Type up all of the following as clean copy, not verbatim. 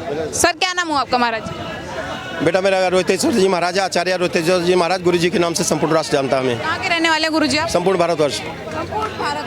Sir क्या नाम हुआ आपका महाराज? बेटा मेरा रोहितेश्वर जी महाराज, आचार्य रोहितेश्वर जी महाराज गुरु जी के नाम से संपूर्ण राष्ट्र जानता हमें। कहाँ के रहने वाले हैं गुरु जी आप? संपूर्ण भारतवर्ष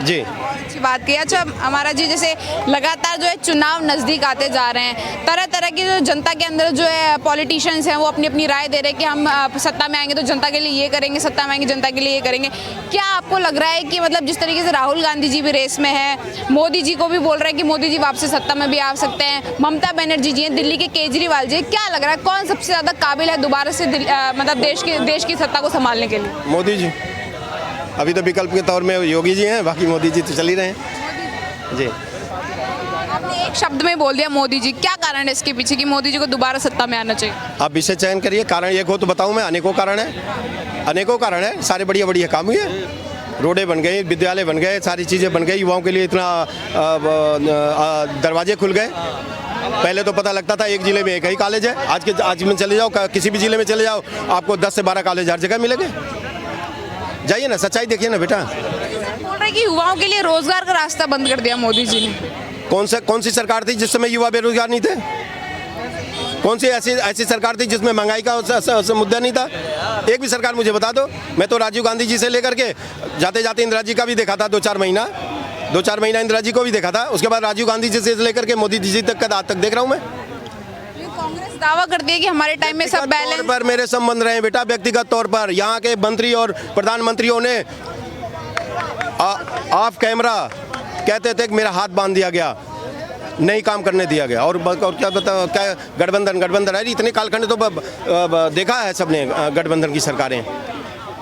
जी। अच्छी बात की। अच्छा हमारा जी, जैसे लगातार जो है चुनाव नज़दीक आते जा रहे हैं, तरह तरह की जो जनता के अंदर जो है पॉलिटिशियंस हैं वो अपनी अपनी राय दे रहे हैं कि हम सत्ता में आएंगे तो जनता के लिए ये करेंगे, सत्ता में आएंगे जनता के लिए ये करेंगे। क्या आपको लग रहा है कि मतलब जिस तरीके से राहुल गांधी जी भी रेस में है, मोदी जी को भी बोल रहे हैं कि मोदी जी वापसी सत्ता में भी आ सकते हैं, ममता बनर्जी जी हैं, दिल्ली के केजरीवाल जी, क्या लग रहा है कौन सबसे ज़्यादा काबिल है दोबारा से मतलब देश की सत्ता को संभालने के लिए? मोदी जी। अभी तो विकल्प के तौर में योगी जी हैं, बाकी मोदी जी तो चल ही रहे हैं जी। आपने एक शब्द में बोल दिया मोदी जी, क्या कारण है इसके पीछे कि मोदी जी को दोबारा सत्ता में आना चाहिए? आप विषय चयन करिए, कारण एक हो तो बताऊं मैं। अनेकों कारण है, अनेकों कारण है, सारे बढ़िया बढ़िया काम हुए। रोडें बन गई, विद्यालय बन गए, सारी चीज़ें बन गई, युवाओं के लिए इतना दरवाजे खुल गए। पहले तो पता लगता था एक जिले में एक ही कॉलेज है, आज में चले जाओ, किसी भी जिले में चले जाओ, आपको 10 से 12 कॉलेज हर जगह मिलेंगे। जाइए ना, सच्चाई देखिए ना बेटा। बोल रहे कि युवाओं के लिए रोजगार का रास्ता बंद कर दिया मोदी जी ने। कौन सी सरकार थी जिस समय युवा बेरोजगार नहीं थे? कौन सी ऐसी सरकार थी जिसमें महंगाई का मुद्दा नहीं था? एक भी सरकार मुझे बता दो। मैं तो राजीव गांधी जी से लेकर के जाते जाते इंदिरा जी का भी देखा था, 2-4 महीना इंदिरा जी को भी देखा था। उसके बाद राजीव गांधी जी से लेकर के मोदी जी तक का आज तक देख रहा हूँ मैं। कांग्रेस दावा करती है कि हमारे टाइम में सब बैलेंस पर मेरे संबंध रहे बेटा, व्यक्तिगत तौर पर यहाँ के मंत्री और प्रधानमंत्रियों ने ऑफ कैमरा कहते थे कि मेरा हाथ बांध दिया गया, नहीं काम करने दिया गया। और क्या बता, क्या गठबंधन है, इतने कालखंड तो देखा है सबने गठबंधन की सरकारें।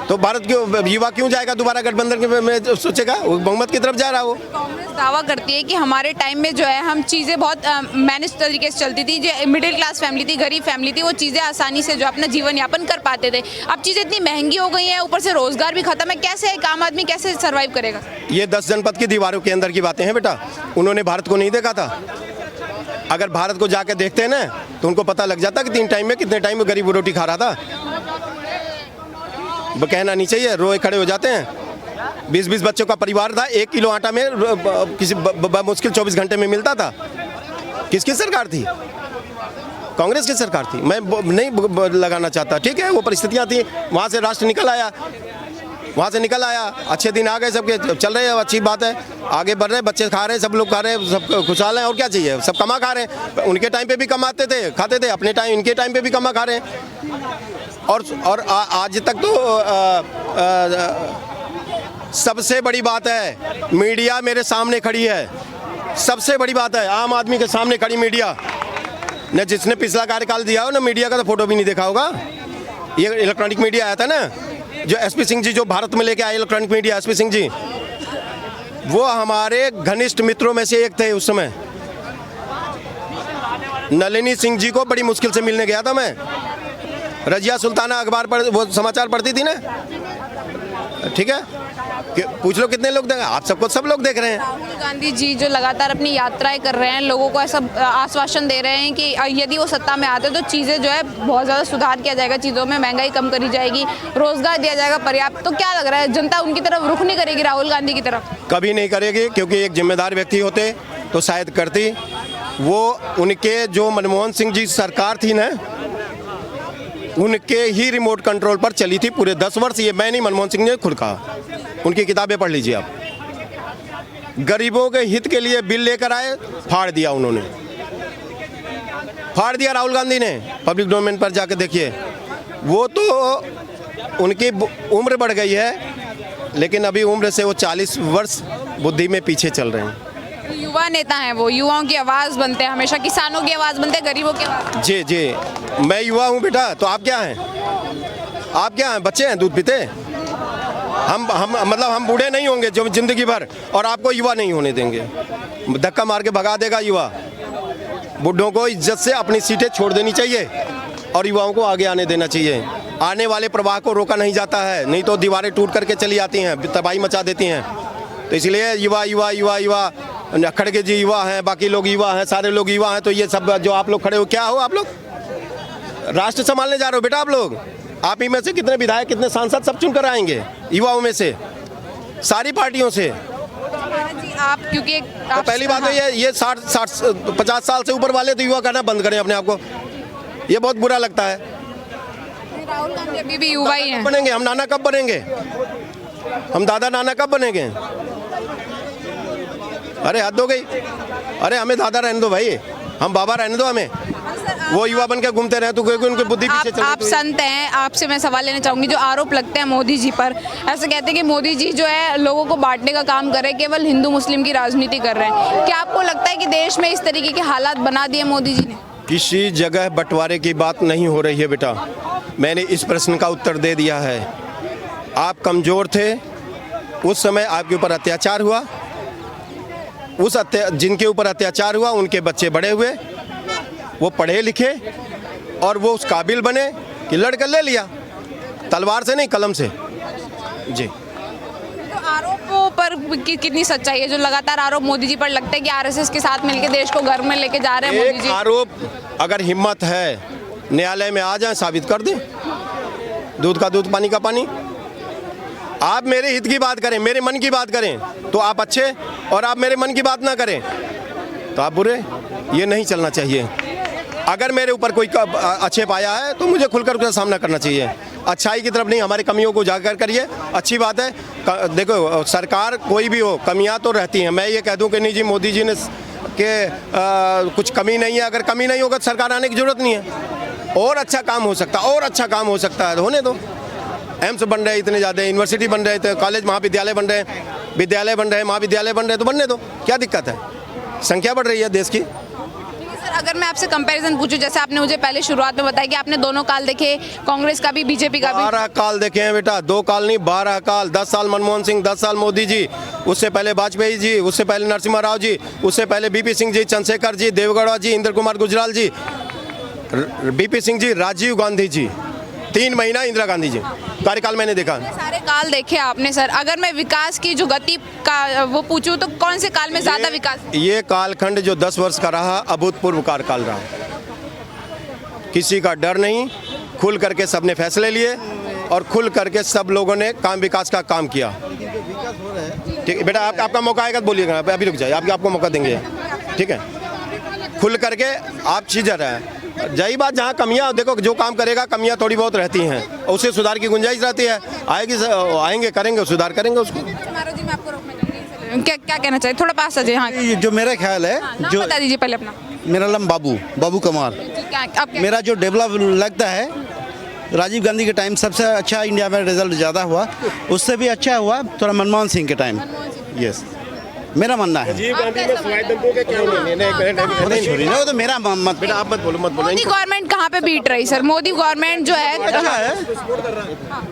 तो भारत क्यों युवा क्यों जाएगा दोबारा गठबंधन में? सोचेगा वो बहुमत की तरफ जा रहा है। वो कांग्रेस दावा करती है कि हमारे टाइम में जो है हम चीज़ें बहुत मैनेज तरीके से चलती थी, जो मिडिल क्लास फैमिली थी, गरीब फैमिली थी, वो चीज़ें आसानी से जो अपना जीवन यापन कर पाते थे। अब चीज़ें इतनी महंगी हो गई हैं, ऊपर से रोजगार भी खत्म है, कैसे एक आम आदमी कैसे सर्वाइव करेगा? ये 10 जनपद की दीवारों के अंदर की बातें हैं बेटा। उन्होंने भारत को नहीं देखा था। अगर भारत को जाके देखते हैं ना तो उनको पता लग जाता कि 3 टाइम में कितने टाइम में गरीब रोटी खा रहा था। वो कहना नहीं चाहिए, रोए खड़े हो जाते हैं। 20-20 बच्चों का परिवार था, 1 किलो आटा में किसी मुश्किल 24 घंटे में मिलता था। किसकी सरकार थी? कांग्रेस की सरकार थी। मैं नहीं लगाना चाहता, ठीक है, वो परिस्थितियां थी, वहाँ से राष्ट्र निकल आया, अच्छे दिन आ गए, सबके चल रहे हैं, अच्छी बात है, आगे बढ़ रहे, बच्चे खा रहे हैं, सब लोग खा रहे हैं, सब खुशहाल हैं, और क्या चाहिए? सब कमा खा रहे हैं। उनके टाइम पे भी कमाते थे, खाते थे, अपने टाइम इनके टाइम पे भी कमा खा रहे हैं। और आज तक तो सबसे बड़ी बात है, मीडिया मेरे सामने खड़ी है। सबसे बड़ी बात है, आम आदमी के सामने खड़ी मीडिया ने, जिसने पिछला कार्यकाल दिया हो ना, मीडिया का तो फोटो भी नहीं देखा होगा। ये इलेक्ट्रॉनिक मीडिया आया था ना, जो एसपी सिंह जी जो भारत में लेके आए electronic media, SP Singh ji वो हमारे घनिष्ठ मित्रों में से एक थे उस समय। नलिनी सिंह जी को बड़ी मुश्किल से मिलने गया था मैं। रजिया सुल्ताना अखबार पर वो समाचार पढ़ती थी ना, ठीक है, पूछ लो कितने लोग देख, आप सबको सब लोग देख रहे हैं। राहुल गांधी जी जो लगातार अपनी यात्राएं कर रहे हैं, लोगों को ऐसा आश्वासन दे रहे हैं कि यदि वो सत्ता में आते तो चीज़ें जो है बहुत ज़्यादा सुधार किया जाएगा, चीज़ों में महंगाई कम करी जाएगी, रोजगार दिया जाएगा पर्याप्त। तो क्या लग रहा है, जनता उनकी तरफ रुख नहीं करेगी राहुल गांधी की तरफ? कभी नहीं करेगी, क्योंकि एक जिम्मेदार व्यक्ति होते तो शायद करती। वो उनके जो मनमोहन सिंह जी सरकार थी ना, उनके ही रिमोट कंट्रोल पर चली थी पूरे 10 वर्ष। ये मैं नहीं, मनमोहन सिंह ने खुद कहा, उनकी किताबें पढ़ लीजिए आप। गरीबों के हित के लिए बिल लेकर आए, फाड़ दिया उन्होंने, फाड़ दिया राहुल गांधी ने। पब्लिक डोमेन पर जाकर देखिए। वो तो उनकी उम्र बढ़ गई है, लेकिन अभी उम्र से वो 40 वर्ष बुद्धि में पीछे चल रहे हैं। युवा नेता हैं, वो युवाओं की आवाज़ बनते हैं, हमेशा किसानों की आवाज़ बनते हैं, गरीबों की आवाज़। जी, मैं युवा हूँ बेटा। तो आप क्या हैं? आप क्या हैं? बच्चे हैं, दूध पीते। हम बूढ़े नहीं होंगे जो जिंदगी भर, और आपको युवा नहीं होने देंगे। धक्का मार के भगा देगा युवा। बुढ़ों को इज्जत से अपनी सीटें छोड़ देनी चाहिए और युवाओं को आगे आने देना चाहिए। आने वाले प्रवाह को रोका नहीं जाता है, नहीं तो दीवारें टूट करके चली आती हैं, तबाही मचा देती हैं। तो इसलिए युवा खड़गे जी युवा हैं, बाकी लोग युवा हैं, सारे लोग युवा हैं। तो ये सब जो आप लोग खड़े हो, क्या हो आप लोग? राष्ट्र संभालने जा रहे हो बेटा आप लोग। आप ही में से कितने विधायक, कितने सांसद सब चुनकर आएंगे युवाओं में से, सारी पार्टियों से। आप क्योंकि तो पहली बात तो ये 50 साल से ऊपर वाले तो युवा कहना बंद करें अपने आप को, ये बहुत बुरा लगता है। राहुल गांधी अभी भी युवा ही हैं। बनेंगे हम, नाना कब बनेंगे हम, दादा नाना कब बनेंगे? अरे हद हो गई। अरे हमें दादा रहने दो भाई, हम बाबा रहने दो हमें। वो युवा बन के घूमते रहे तो क्योंकि उनकी बुद्धि पीछे चल रही है। आप संत हैं, आपसे मैं सवाल लेना चाहूंगी। जो आरोप लगते हैं मोदी जी पर, ऐसे कहते हैं कि मोदी जी जो है लोगों को बांटने का काम कर रहे हैं, केवल हिंदू मुस्लिम की राजनीति कर रहे हैं। क्या आपको लगता है कि देश में इस तरीके के हालात बना दिए मोदी जी ने? किसी जगह बंटवारे की बात नहीं हो रही है बेटा, मैंने इस प्रश्न का उत्तर दे दिया है। आप कमज़ोर थे, उस समय आपके ऊपर अत्याचार हुआ, जिनके ऊपर अत्याचार हुआ उनके बच्चे बड़े हुए, वो पढ़े लिखे और वो उस काबिल बने कि लड़कर ले लिया, तलवार से नहीं कलम से। जी, तो आरोपों पर कितनी सच्चाई है? जो लगातार आरोप मोदी जी पर लगते हैं कि आरएसएस के साथ मिलकर देश को घर में लेके जा रहे हैं मोदी एक जी। आरोप अगर हिम्मत है न्यायालय में आ जाए, साबित कर दें, दूध का दूध पानी का पानी। आप मेरे हित की बात करें, मेरे मन की बात करें तो आप अच्छे, और आप मेरे मन की बात ना करें तो आप बुरे। ये नहीं चलना चाहिए। अगर मेरे ऊपर कोई अच्छे पाया है तो मुझे खुलकर उसका सामना करना चाहिए, अच्छाई की तरफ नहीं, हमारी कमियों को उजागर करिए। अच्छी बात है, देखो सरकार कोई भी हो, कमियां तो रहती हैं। मैं ये कह दूं कि नहीं जी मोदी जी ने कुछ कमी नहीं है, अगर कमी नहीं होगा तो सरकार आने की जरूरत नहीं है। और अच्छा काम हो सकता है, और अच्छा काम हो सकता है, होने दो। एम्स बन रहे हैं इतने ज़्यादा, यूनिवर्सिटी बन रहे थे, कॉलेज महाविद्यालय बन रहे हैं, विद्यालय बन रहे हैं, महाविद्यालय बन रहे हैं, तो बनने दो, क्या दिक्कत है? संख्या बढ़ रही है देश की। सर अगर मैं आपसे कंपैरिजन पूछूं, जैसे आपने मुझे पहले शुरुआत में बताया कि आपने दोनों काल देखे, कांग्रेस का भी बीजेपी का भी। 12 काल देखे हैं बेटा, 2 काल नहीं 12 काल। 10 साल मनमोहन सिंह, 10 साल मोदी जी, उससे पहले वाजपेयी जी, उससे पहले नरसिम्हा राव जी, उससे पहले बीपी सिंह जी, चंद्रशेखर जी, देवगौड़ा जी, इंद्र कुमार गुजराल जी, बीपी सिंह जी, राजीव गांधी जी, 3 महीना इंदिरा गांधी जी कार्यकाल मैंने देखा। सारे काल देखे आपने सर। अगर मैं विकास की जो गति का वो पूछूं तो कौन से काल में ज्यादा विकास? ये कालखंड जो 10 वर्ष का रहा, अभूतपूर्व कार्यकाल रहा। किसी का डर नहीं, खुल करके सबने फैसले लिए और खुल करके सब लोगों ने विकास का काम किया। ठीक है बेटा, आपका मौका आएगा तो बोलिएगा, अभी रुक जाइए, आपको मौका देंगे, ठीक है? खुल करके आप चीज़ रहे हैं। यही बात, जहाँ कमियाँ, देखो जो काम करेगा कमियाँ थोड़ी बहुत रहती हैं, उसे सुधार की गुंजाइश रहती है, आएंगे करेंगे, सुधार करेंगे उसको। जी मैं आपको रोकना चाहूंगी, क्या कहना चाहिए? थोड़ा पास आ जाइए। हाँ, जो मेरा ख्याल है, नाम जो बता दीजिए पहले अपना। मेरा नाम बाबू कमार। मेरा जो डेवलप लगता है, राजीव गांधी के टाइम सबसे अच्छा इंडिया में रिजल्ट ज़्यादा हुआ, उससे भी अच्छा हुआ थोड़ा मनमोहन सिंह के टाइम। यस, मेरा मानना है। राजीव गांधी में सवाई दंतों के क्या वो तो मेरा मत। बेटा आप मत बोलो। मोदी गवर्नमेंट कहाँ पे बीट रही सर? मोदी गवर्नमेंट जो है अच्छा है,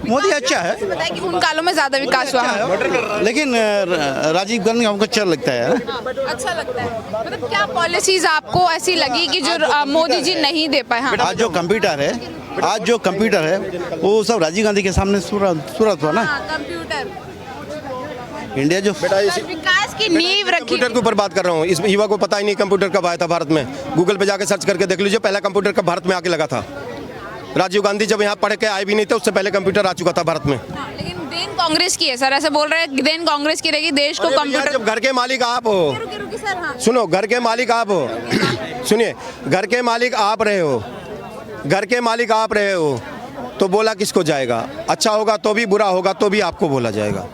मोदी अच्छा है, बताया कि उन कालों में ज्यादा विकास हुआ, लेकिन राजीव गांधी हमको अच्छा लगता है। अच्छा लगता है। मतलब क्या पॉलिसीज आपको ऐसी लगी कि जो मोदी जी नहीं दे पाए? हाँ, आज जो कंप्यूटर है वो सब राजीव गांधी के सामने सूरत हुआ ना। कंप्यूटर इंडिया जो बेटा विकास की नींव रखी। कंप्यूटर के ऊपर बात कर रहा हूँ। इस युवा को पता ही नहीं कंप्यूटर कब आया था भारत में। गूगल पे जाके सर्च करके देख लीजिए, पहला कंप्यूटर कब भारत में आके लगा था। राजीव गांधी जब यहाँ पढ़ के आए भी नहीं थे, उससे पहले कंप्यूटर आ चुका था भारत में। लेकिन देन कांग्रेस की है सर, ऐसे बोल रहे हैं देन कांग्रेस की रहेगी, देश को कंप्यूटर। जब घर के मालिक आप हो, सुनो, घर के मालिक आप हो, सुनिए, घर के मालिक आप रहे हो, घर के मालिक आप रहे हो, तो बोला किसको जाएगा? अच्छा होगा तो भी, बुरा होगा तो भी आपको बोला जाएगा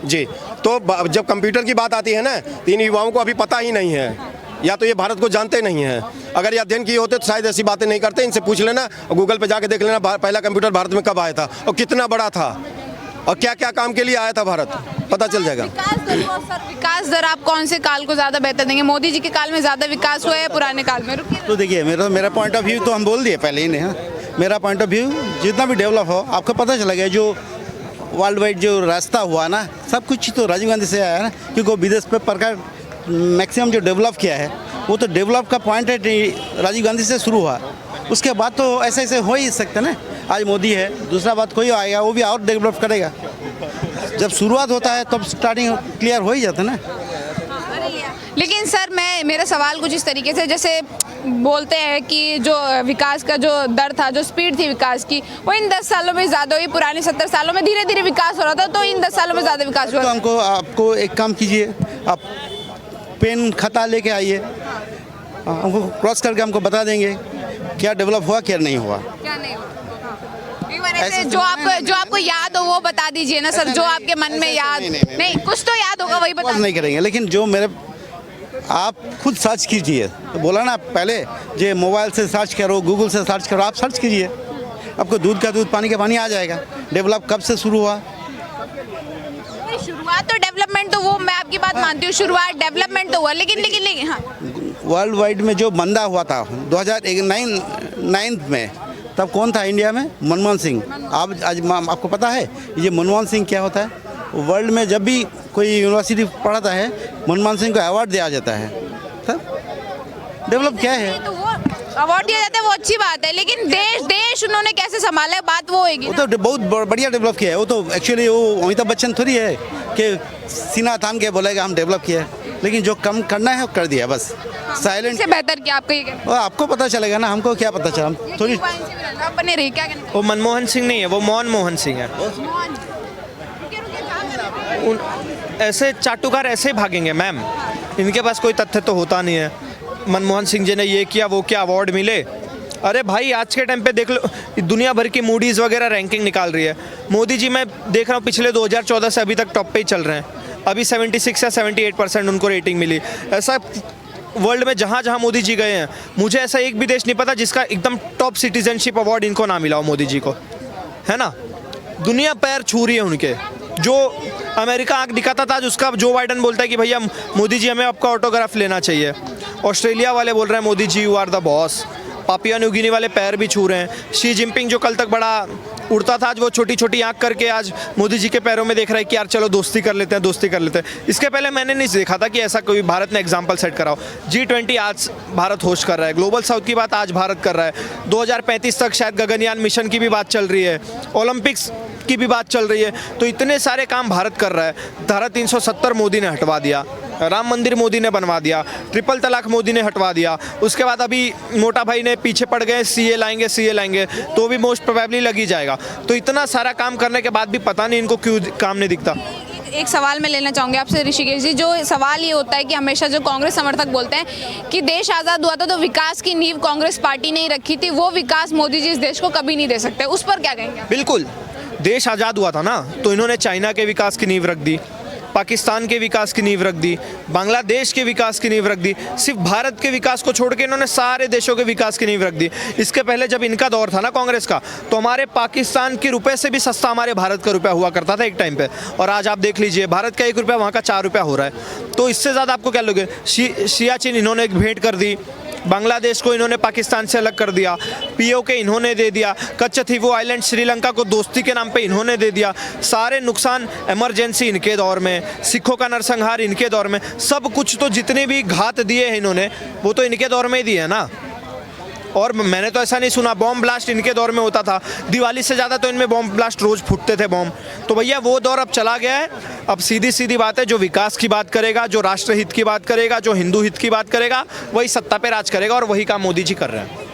जी। तो जब कंप्यूटर की बात आती है ना, तो इन युवाओं को अभी पता ही नहीं है, या तो ये भारत को जानते नहीं हैं। अगर ये अध्ययन किए होते तो शायद ऐसी बातें नहीं करते। इनसे पूछ लेना, गूगल पे जाके देख लेना पहला कंप्यूटर भारत में कब आया था और कितना बड़ा था और क्या क्या काम के लिए आया था भारत, पता चल जाएगा। विकास दर आप कौन से काल को ज्यादा बेहतर देंगे? मोदी जी के काल में ज्यादा विकास हुआ है, पुराने काल में? तो देखिए, मेरा पॉइंट ऑफ व्यू तो हम बोल दिए पहले ही नहीं। मेरा पॉइंट ऑफ व्यू, जितना भी डेवलप हो, आपको पता चला गया जो वर्ल्ड वाइड जो रास्ता हुआ ना, सब कुछ तो राजीव गांधी से आया ना, क्योंकि वो विदेश पे प्रकार मैक्सिमम जो डेवलप किया है, वो तो डेवलप का पॉइंट है राजीव गांधी से शुरू हुआ। उसके बाद तो ऐसे हो ही सकते ना। आज मोदी है, दूसरा बात कोई आएगा वो भी और डेवलप करेगा। जब शुरुआत होता है तब स्टार्टिंग क्लियर हो ही जाता है ना। लेकिन सर मेरा सवाल कुछ इस तरीके से, जैसे बोलते हैं कि जो विकास का जो दर था, जो स्पीड थी विकास की, वो इन 10 सालों में ज़्यादा हुई। पुराने 70 सालों में धीरे धीरे विकास हो रहा था, तो इन 10 सालों में ज़्यादा विकास हुआ। तो आपको एक काम कीजिए, आप पेन खाता लेके आइए, हमको क्रॉस करके हमको बता देंगे क्या डेवलप हुआ क्या नहीं हुआ। क्या नहीं हुआ? एक बार ऐसे जो आपको याद हो वो बता दीजिए ना सर, जो आपके मन में याद नहीं कुछ तो याद होगा वही बता। नहीं करेंगे, लेकिन जो मेरे आप खुद सर्च कीजिए, तो बोला ना पहले जे मोबाइल से सर्च करो, गूगल से सर्च करो, आप सर्च कीजिए, आपको दूध का दूध पानी का पानी आ जाएगा। डेवलप कब से शुरू हुआ? शुरुआत तो डेवलपमेंट तो वो मैं आपकी बात मानती हूँ, शुरुआत डेवलपमेंट तो हुआ, लेकिन हाँ वर्ल्ड वाइड में जो मंदा हुआ था 2009 में, तब कौन था इंडिया में? मनमोहन सिंह। आप आज आपको पता है ये मनमोहन सिंह क्या होता है? वर्ल्ड में जब भी कोई यूनिवर्सिटी पढ़ाता है मनमोहन सिंह को अवार्ड दिया जाता है। तब डेवलप क्या है? तो वो अवार्ड दिया जाता है वो अच्छी बात है, लेकिन देश उन्होंने कैसे संभाला है बात वो होगी। वो तो बहुत बढ़िया डेवलप किया है। वो तो एक्चुअली वो अमिताभ बच्चन थोड़ी है कि सीना थाम के बोलेगा हम डेवलप किया है, लेकिन जो कम करना है वो कर दिया बस। साइलेंट से बेहतर क्या आपका ये कहना? वो आपको पता चलेगा ना, हमको क्या पता चला। हम थोड़ी बने रही क्या कहना? वो मनमोहन सिंह नहीं है, वो मोहन सिंह है। ऐसे चाटुकार ऐसे भागेंगे मैम, इनके पास कोई तथ्य तो होता नहीं है। मनमोहन सिंह जी ने ये किया वो क्या अवार्ड मिले। अरे भाई आज के टाइम पे देख लो, दुनिया भर की मूडीज़ वगैरह रैंकिंग निकाल रही है। मोदी जी मैं देख रहा हूँ पिछले 2014 से अभी तक टॉप पे ही चल रहे हैं। अभी 76 या 78% उनको रेटिंग मिली। ऐसा वर्ल्ड में जहाँ जहाँ मोदी जी गए हैं, मुझे ऐसा एक भी देश नहीं पता जिसका एकदम टॉप सिटीजनशिप अवार्ड इनको ना मिला हो मोदी जी को, है ना। दुनिया पैर छू रही है उनके। जो अमेरिका आंख दिखाता था, आज उसका जो बाइडन बोलता है कि भैया मोदी जी हमें आपका ऑटोग्राफ लेना चाहिए। ऑस्ट्रेलिया वाले बोल रहे हैं Modi ji you are the boss. Papua New Guinea वाले पैर भी छू रहे हैं। शी जिनपिंग जो कल तक बड़ा उड़ता था, आज वो छोटी छोटी आंख करके आज मोदी जी के पैरों में देख रहा है कि यार चलो दोस्ती कर लेते हैं। इसके पहले मैंने नहीं देखा था कि ऐसा कोई भारत ने एग्जाम्पल सेट करा हो। G20 आज भारत होस्ट कर रहा है। ग्लोबल साउथ की बात आज भारत कर रहा है। 2035 तक शायद गगनयान मिशन की भी बात चल रही है। ओलंपिक्स की भी बात चल रही है। तो इतने सारे काम भारत कर रहा है। धारा 370 मोदी ने हटवा दिया, राम मंदिर मोदी ने बनवा दिया, ट्रिपल तलाक मोदी ने हटवा दिया। उसके बाद अभी मोटा भाई ने पीछे पड़ गए, सीए लाएंगे तो भी मोस्ट प्रोबेबली लग ही जाएगा। तो इतना सारा काम करने के बाद भी पता नहीं इनको क्यों काम नहीं दिखता। एक सवाल मैं लेना चाहूँगी आपसे ऋषिकेश जी। जो सवाल ये होता है कि हमेशा जो कांग्रेस समर्थक बोलते हैं कि देश आज़ाद हुआ था तो विकास की नींव कांग्रेस पार्टी ने ही रखी थी, वो विकास मोदी जी इस देश को कभी नहीं दे सकते, उस पर क्या कहेंगे? बिल्कुल, देश आज़ाद हुआ था ना तो इन्होंने चाइना के विकास की नींव रख दी, पाकिस्तान के विकास की नींव रख दी, बांग्लादेश के विकास की नींव रख दी। सिर्फ भारत के विकास को छोड़ के इन्होंने सारे देशों के विकास की नींव रख दी। इसके पहले जब इनका दौर था ना कांग्रेस का, तो हमारे पाकिस्तान के रुपए से भी सस्ता हमारे भारत का रुपया हुआ करता था एक टाइम पे। और आज आप देख लीजिए भारत का 1 रुपया वहाँ का 4 रुपया हो रहा है। तो इससे ज़्यादा आपको क्या लोगे? सियाचिन इन्होंने एक भेंट कर दी, बांग्लादेश को इन्होंने पाकिस्तान से अलग कर दिया, पीओके इन्होंने दे दिया, कच्चथीवो आइलैंड श्रीलंका को दोस्ती के नाम पे इन्होंने दे दिया। सारे नुकसान इमरजेंसी इनके दौर में, सिखों का नरसंहार इनके दौर में, सब कुछ तो जितने भी घात दिए हैं इन्होंने वो तो इनके दौर में ही दिए है ना। और मैंने तो ऐसा नहीं सुना बॉम्ब ब्लास्ट इनके दौर में होता था, दिवाली से ज़्यादा तो इनमें बॉम्ब ब्लास्ट रोज़ फूटते थे बॉम्ब। तो भैया वो दौर अब चला गया है। अब सीधी बात है, जो विकास की बात करेगा, जो राष्ट्रहित की बात करेगा, जो हिंदू हित की बात करेगा, वही सत्ता पे राज करेगा और वही काम मोदी जी कर रहे हैं।